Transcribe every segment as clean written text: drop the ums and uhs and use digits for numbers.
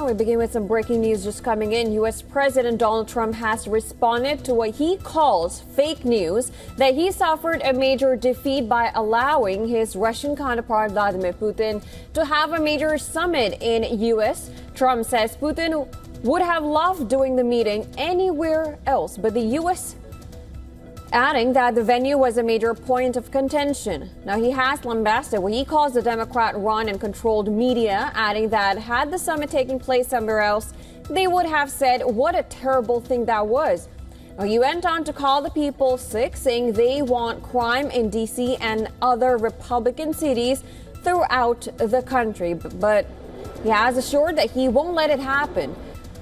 we begin with some breaking news just coming in. U.S. President Donald Trump has responded to what he calls fake news that he suffered a major defeat by allowing his Russian counterpart Vladimir Putin to have a major summit in U.S. Trump says Putin would have loved doing the meeting anywhere else but the U.S., adding that the venue was a major point of contention. Now, he has lambasted what he calls the Democrat-run and controlled media, adding that had the summit taken place somewhere else, they would have said what a terrible thing that was. Now, he went on to call the people sick, saying they want crime in D.C. and other Republican cities throughout the country. But he has assured that he won't let it happen.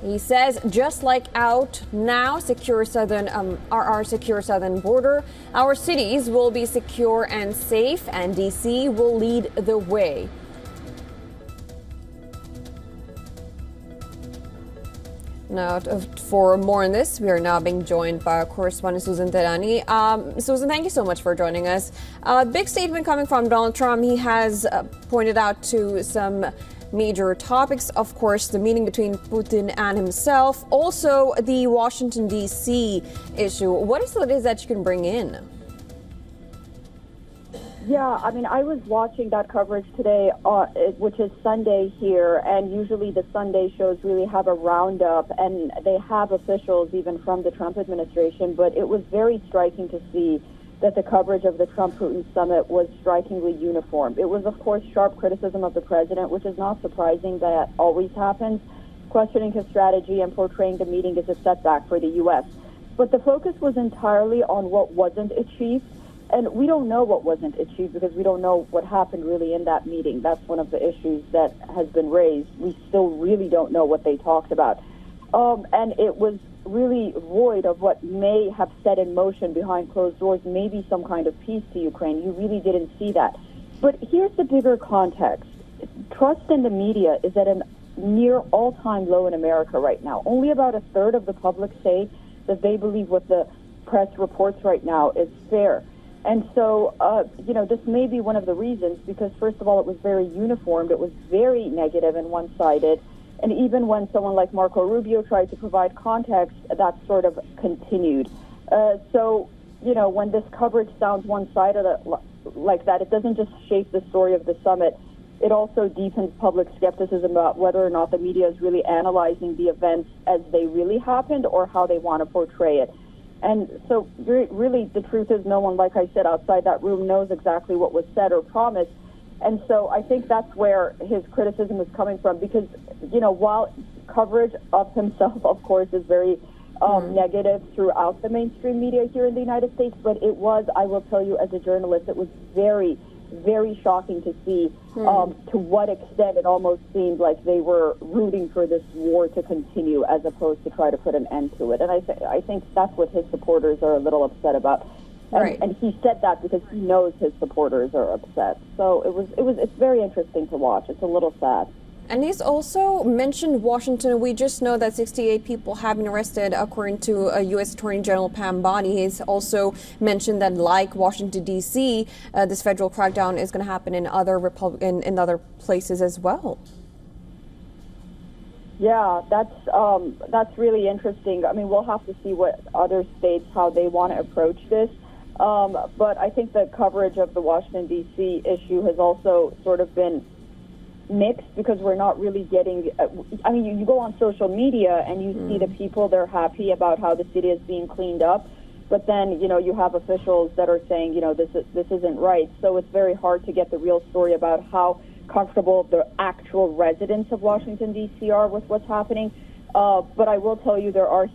He says, just like out now, our secure southern border, our cities will be secure and safe, and D.C. will lead the way. Now, for more on this, we are now being joined by our correspondent, Susan Terani. Susan, thank you so much for joining us. Big statement coming from Donald Trump. He has pointed out to some major topics, of course, the meeting between Putin and himself, also the Washington, D.C. issue. What is it that you can bring in? Yeah, I mean, I was watching that coverage today, which is Sunday here, and usually the Sunday shows really have a roundup, and they have officials even from the Trump administration, but it was very striking to see that the coverage of the Trump-Putin summit was strikingly uniform. It was, of course, sharp criticism of the president, which is not surprising. That always happens. Questioning his strategy and portraying the meeting as a setback for the U.S. But the focus was entirely on what wasn't achieved. And we don't know what wasn't achieved because we don't know what happened really in that meeting. That's one of the issues that has been raised. We still really don't know what they talked about. And it was really void of what may have set in motion behind closed doors, maybe some kind of peace to Ukraine. You really didn't see that. But here's the bigger context. Trust in the media is at a near all-time low in America right now. Only about a third of the public say that they believe what the press reports right now is fair. And so, this may be one of the reasons, because first of all, it was very uniformed. It was very negative and one-sided. And even when someone like Marco Rubio tried to provide context, that sort of continued. When this coverage sounds one-sided like that, it doesn't just shape the story of the summit. It also deepens public skepticism about whether or not the media is really analyzing the events as they really happened or how they want to portray it. And so really the truth is no one, like I said, outside that room knows exactly what was said or promised. And so I think that's where his criticism is coming from, because, while coverage of himself, of course, is very negative throughout the mainstream media here in the United States, but it was, I will tell you as a journalist, it was very, very shocking to see to what extent it almost seemed like they were rooting for this war to continue as opposed to try to put an end to it. And I think that's what his supporters are a little upset about. Right. And he said that because he knows his supporters are upset. So it's very interesting to watch. It's a little sad. And he's also mentioned Washington. We just know that 68 people have been arrested, according to U.S. Attorney General Pam Bondi. He's also mentioned that, like Washington, D.C., this federal crackdown is going to happen in other in other places as well. Yeah, that's really interesting. I mean, we'll have to see what other states, how they want to approach this. But I think the coverage of the Washington, D.C. issue has also sort of been mixed, because we're not really getting, you go on social media and you see the people, they're happy about how the city is being cleaned up, but then, you have officials that are saying, this isn't right. So it's very hard to get the real story about how comfortable the actual residents of Washington, D.C. are with what's happening. But I will tell you, there are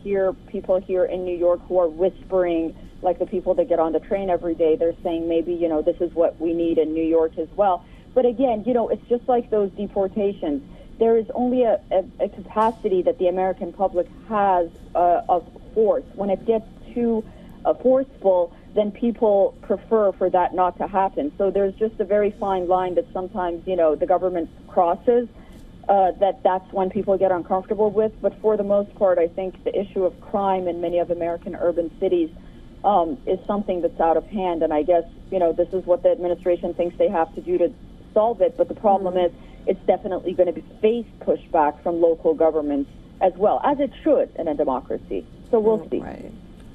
people here in New York who are whispering, like the people that get on the train every day, they're saying maybe, this is what we need in New York as well. But again, it's just like those deportations. There is only a capacity that the American public has of force. When it gets too forceful, then people prefer for that not to happen. So there's just a very fine line that sometimes, the government crosses, that's when people get uncomfortable with. But for the most part, I think the issue of crime in many of American urban cities is something that's out of hand. And I guess, this is what the administration thinks they have to do to solve it. But the problem is it's definitely going to face pushback from local governments as well, as it should in a democracy. So we'll see. Right.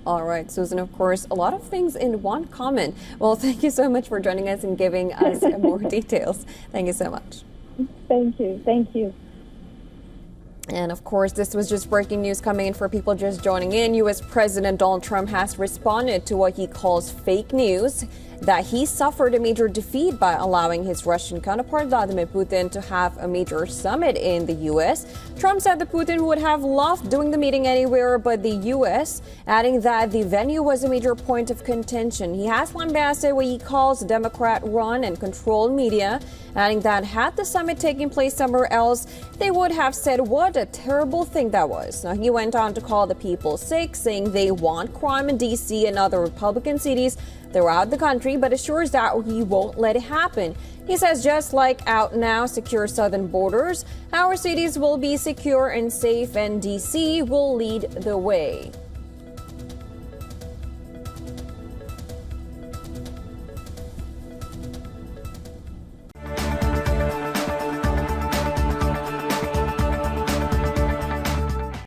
All right, Susan, of course, a lot of things in one comment. Well, thank you so much for joining us and giving us more details. Thank you so much. Thank you. Thank you. And of course, this was just breaking news coming in for people just joining in. U.S. President Donald Trump has responded to what he calls fake news, that he suffered a major defeat by allowing his Russian counterpart Vladimir Putin to have a major summit in the U.S. Trump said that Putin would have loved doing the meeting anywhere but the U.S., adding that the venue was a major point of contention. He has lambasted what he calls Democrat-run and controlled media, adding that had the summit taken place somewhere else, they would have said what a terrible thing that was. Now, he went on to call the people sick, saying they want crime in D.C. and other Republican cities throughout the country, but assures that he won't let it happen. He says just like out now secure southern borders, our cities will be secure and safe, and D.C. will lead the way.